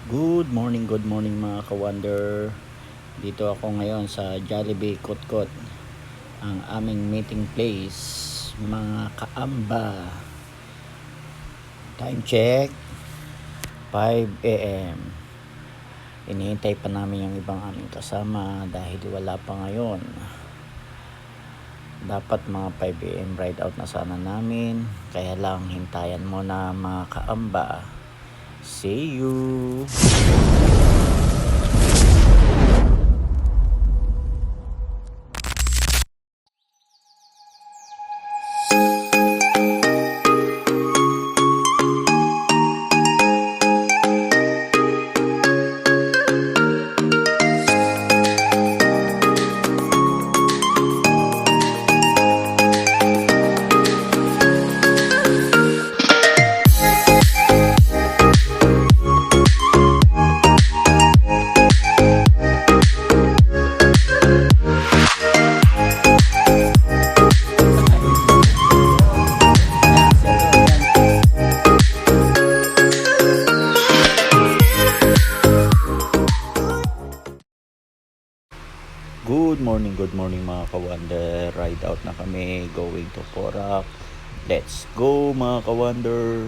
Good morning mga ka-wonder. Dito ako ngayon sa Jollibee Kutkot, ang aming meeting place, mga kaamba. Time check, 5 a.m. Inihintay pa namin yung ibang aming kasama dahil wala pa ngayon. Dapat mga 5 a.m. ride out na sana namin, kaya lang hintayan mo na mga kaamba. See you! Good morning mga ka-wonder. Ride out na kami, going to Porac. Let's go mga ka-wonder.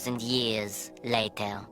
Years later.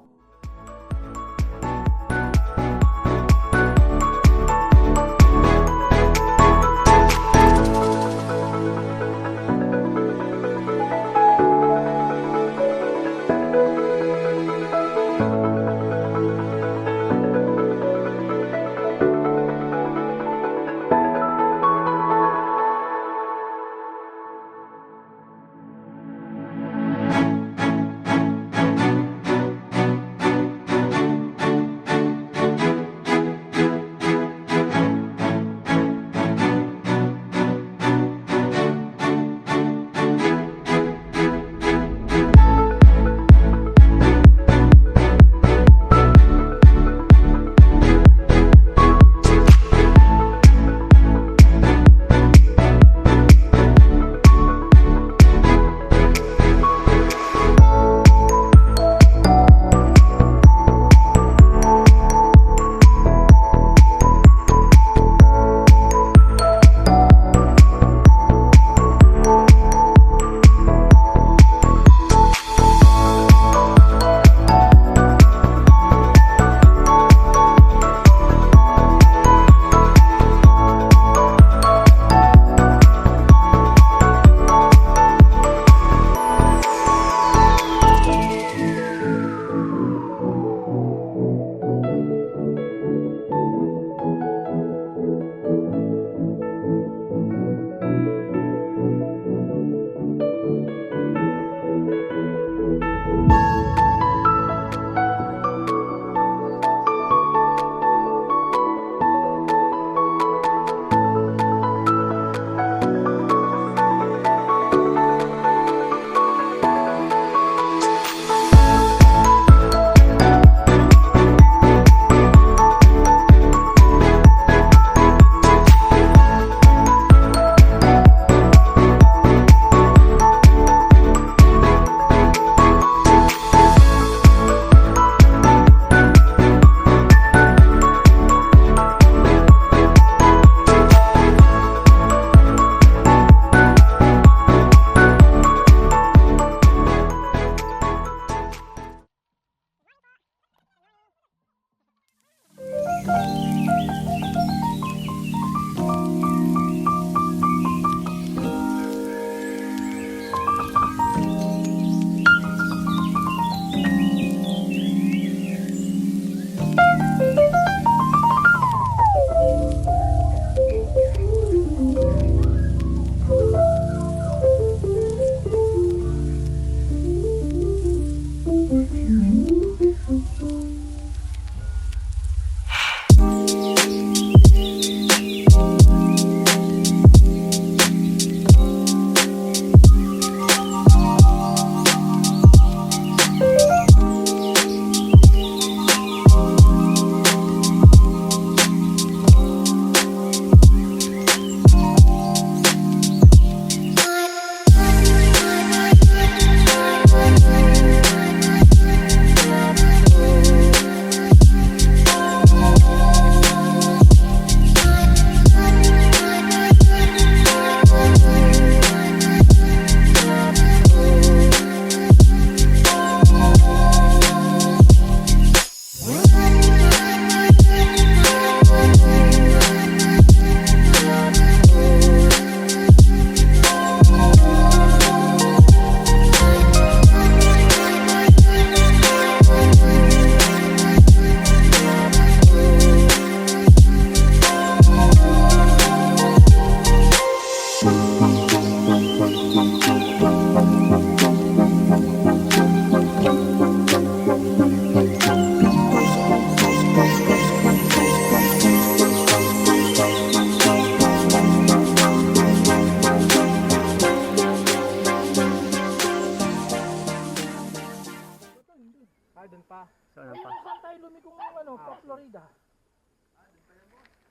Saan tayo lumikong ano, pa Florida?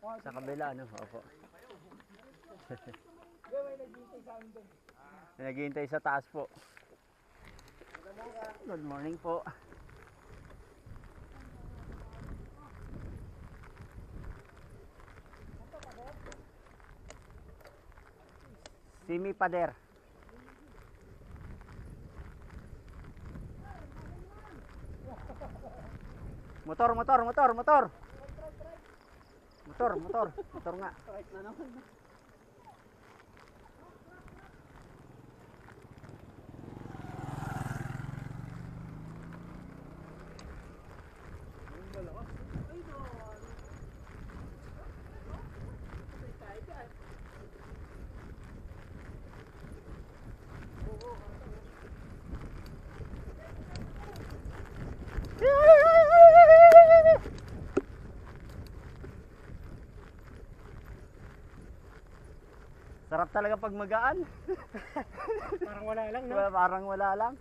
Sa kabila, ano? Opo. May naghihintay sa amin doon. Naghihintay sa taas po. Good morning po. Simi Pader. Motor, motor, motor, motor. Motor, motor, motor nga. Sarap talaga pag magaan. Parang wala lang, no? Parang wala lang.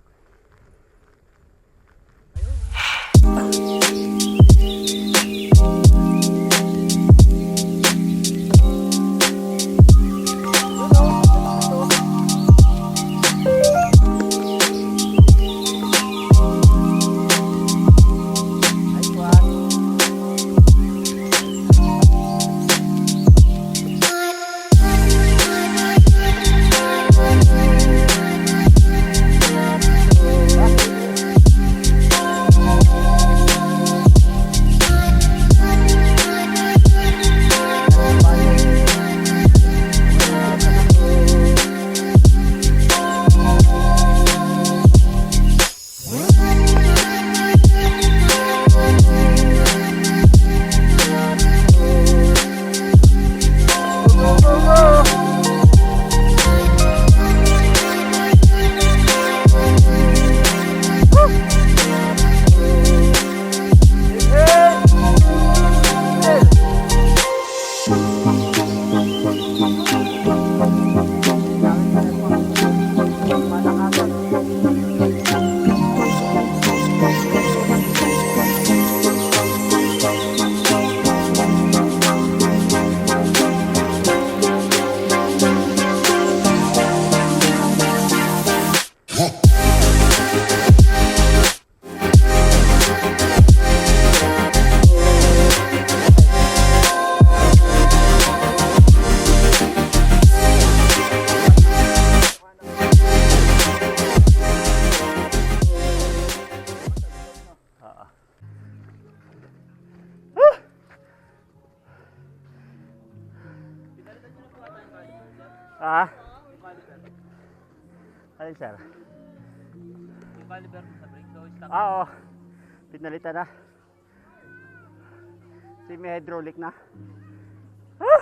Ah? Alin sir? Yung caliber sa brake, so stop. Oo. Pinalitan na. Semi-hydraulic na. Ah!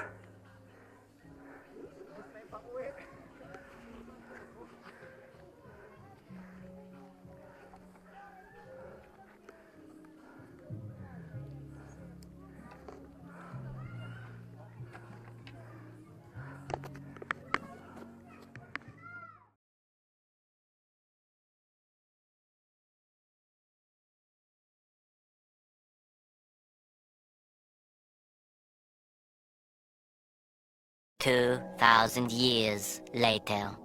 Two 2,000 years later.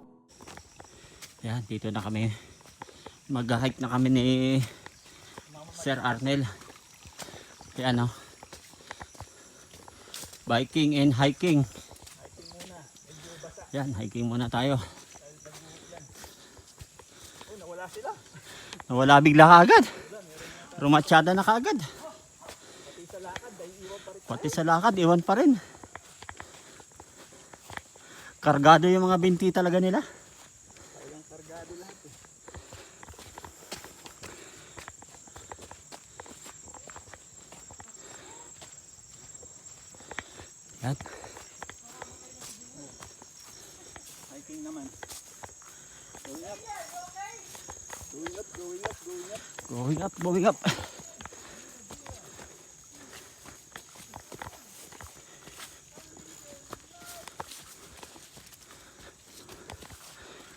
Yan, dito na kami. Mag-hike na kami ni Sir Arnel. Yan o. Biking and hiking. Yan, hiking muna tayo. Oh, nawala sila. Nawala bigla kaagad. Rumatsyada na kaagad. Pati sa lakad, iwan pa rin. Kargado yung mga binti talaga nila. Talagang kargado lahat eh. Yan. Hiking naman. Going up. Going up, going up, going up. Going up, going up.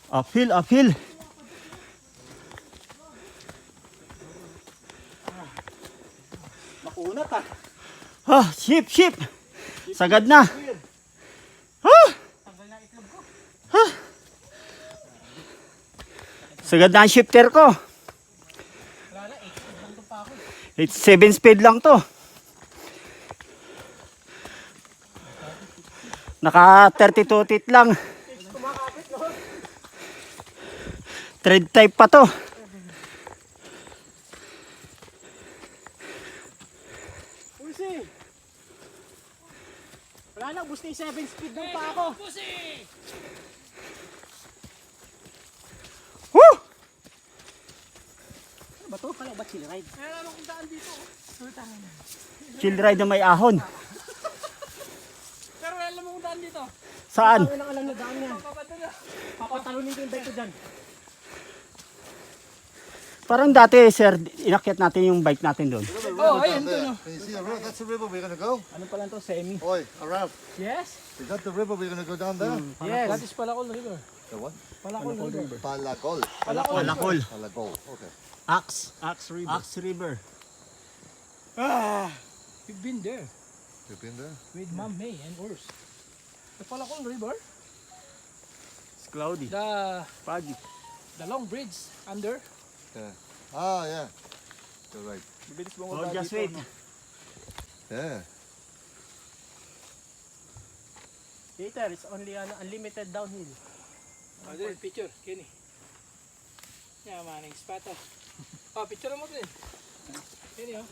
Uphill, uphill. Oh, ship, ship. Sagad na. Ah! Ah! Sagad na ang shifter ko. It's 7 speed lang to. Naka 32 teeth lang. Thread type pa to. Pusi! Wala na, gusto yung 7 speed lang pa ako. Woo! Ano ba to? Kala ba chill ride? Kaya naman kung daan dito. Chill ride na may ahon. Pero alam mo kung daan dito. Saan? Ang alam na daan yan. Papatalunin ko yung bike ko dyan. Parang dati, sir, inakyat natin yung bike natin doon. Oh, ayun to no. Can you see the river? That's the river we're gonna go. Ano pala to? Semi. Oi, Arab, Yes. is that the river we're gonna go down there? Yes. That is Palacol River. The what? Palacol River. Palacol. Palakol. Palacol. Okay. Axe. Axe River. Axe River. Ah, we've been there You've been there? with Ma'am May and Urs. The Palacol River, It's cloudy. Foggy. the long bridge under. Yeah. Ah, yeah. You're right. Mabilis Oh, just wait. Yeah. Later, it's only an unlimited downhill. Picture, Kenny. Yeah, maning spot. Oh, picture mo din. Kenny, oh.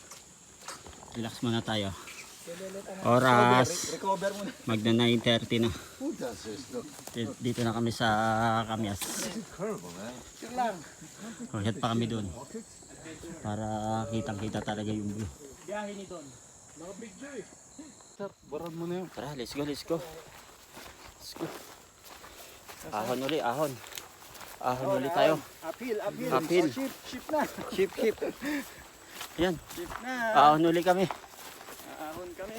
Relax muna tayo. Oras. Recover mo na. Magna 9:30 na. Who does this? Look, Dito na kami sa Kamyas. this is incredible, man. Picture lang. Head pa kami doon. Para kitang-kita talaga yung view. Biyahe ni Don. Mga picture eh. Barad mo na yun. Tara, let's go, let's go. Let's go. Ahon uli, ahon. Ahon uli tayo. Uphill, uphill. Uphill. Oh, ship na. Ship, ship. Yan, Ship na. ahon uli kami. Ahon kami.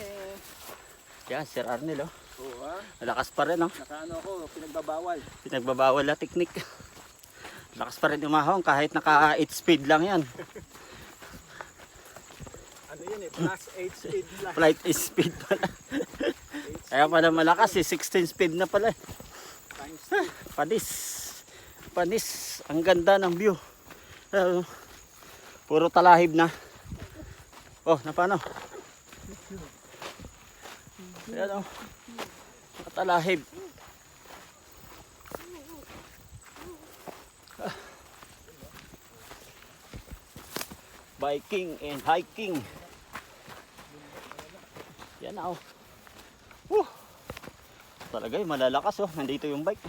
Yan, Sir Arnel, oh. Oo, ha? Malakas pa rin, oh. Nakaano ako, pinagbabawal. Pinagbabawal na teknik. Lakas pa rin umahon kahit naka 8 speed lang yan. Ano yun eh, plus 8 speed lang. Flight is speed pala. Kaya pala malakas eh, 16 speed na pala. Times Panis. Panis. Ang ganda ng view. Puro talahib na. Oh, napano? Ayan oh. Talahib. Biking and hiking. Yan na oh. Talaga yung malalakas oh. Nandito yung bike.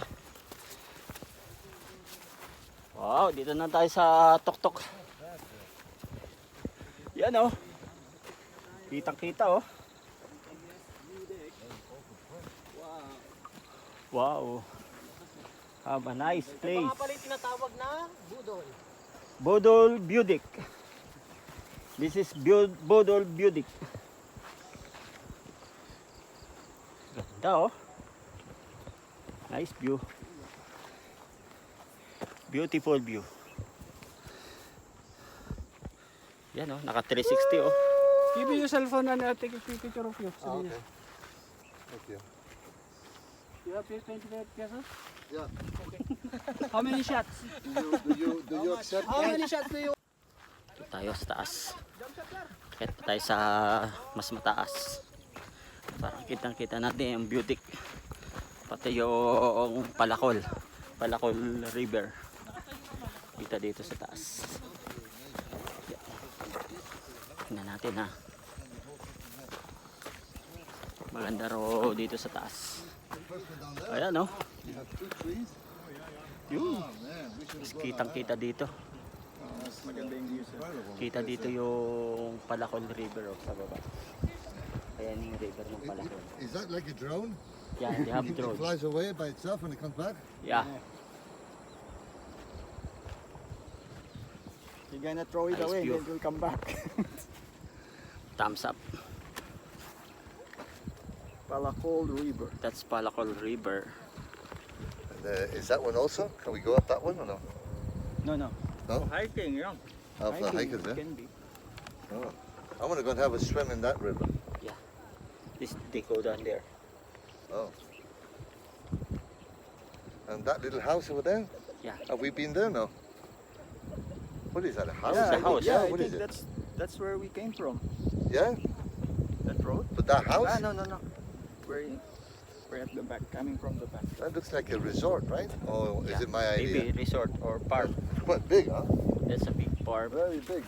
Wow, dito na tayo sa tuktok. Yan oh. Kitang-kita oh. Wow. Have a nice place. Ito nga pala yung tinatawag na budol. Bodol Budik. This is Bodol Budik. Ganda oh. Nice view. Beautiful view. Yan oh, naka 360 oh. Give me your cell phone and I'll take a picture of you. Ah, okay. Thank you. You have 25 pesos? Yeah. How many shots? Do you accept? How many shots do you Dito tayo sa taas. Kahit pa tayo sa mas mataas. Para kitang-kita natin yung beauty. Pati yung Palacol. Palacol River. Kita dito sa taas. Tingnan natin ha. Maganda ro dito sa taas. Ayan no. You have 2 trees? Yun. Oh man, we should Mas have gone kitang-kita dito. Maganda yung view, sir. Kita dito yung Palacol River oh, sa baba. Ayan yung river ng Palacol. Is that like a drone? Yeah, they have It drone. flies away by itself when it comes back? Yeah. You're gonna throw it Nice away view. and then it will come back. Thumbs up. Palacol River. That's Palacol River. And, is that one also? Can we go up that one or no? No, no. No? Hiking, yeah. Have the hikers there? Can be. Oh. I want to go and have a swim in that river. This they go down there. Oh. And that little house over there? Yeah. Have we been there? No. What is that? A house? Yeah, I the house. think, yeah, I What think is it? that's where we came from. Yeah. That road. But that house? Ah, no. We're at the back, coming from the back. That looks like a resort, right? Or is Yeah, it my maybe idea? resort or park. Quite big, huh? That's a big farm. Very big.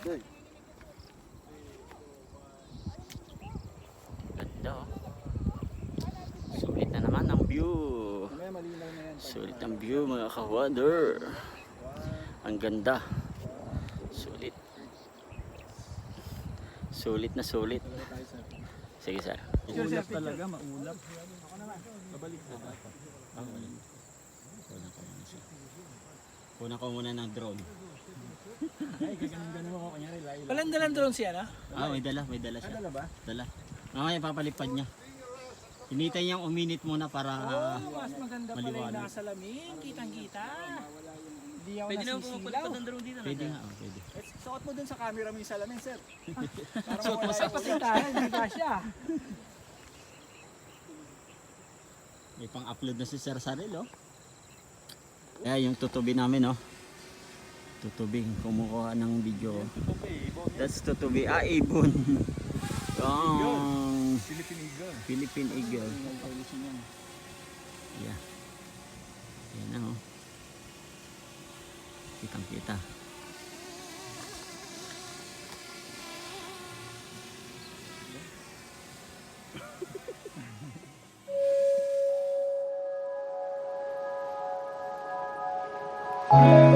Ganda oh. Sulit na naman ang view. Mamaya malinaw na yan. Sulit ang view mga ka-wonder. Ang ganda. Sulit. Sulit na sulit. Sige sir. Maulap talaga, maulap. Babalik na ba? Kuna ko muna ng drone. Ay, ganun ako kanyari. Walang dalang drone siya, no? Ah, may dala siya. Dala ba? Dala. Mamaya papalipad niya. Hinintay niyang uminit muna para Mas maganda pala yung maliwanag. nasa lamin. Kitang-kita. Hindi ako Pwede na nasisilaw. pumapalipad ng drone dito. Pwede nga, oh, pwede. Suot mo dun sa camera mo yung salamin, sir. Suot mo sa pasitahan, hindi ka siya. May pang-upload na si Sir Saril, oh. Kaya yung tutubi namin, oh. Tutubing kumukuha ng video. That's tutubi. Ah, ibon. Yung Philippine Eagle. Philippine Eagle. Evolution yan. Yeah. Yan na, oh. Kitang kita. Thank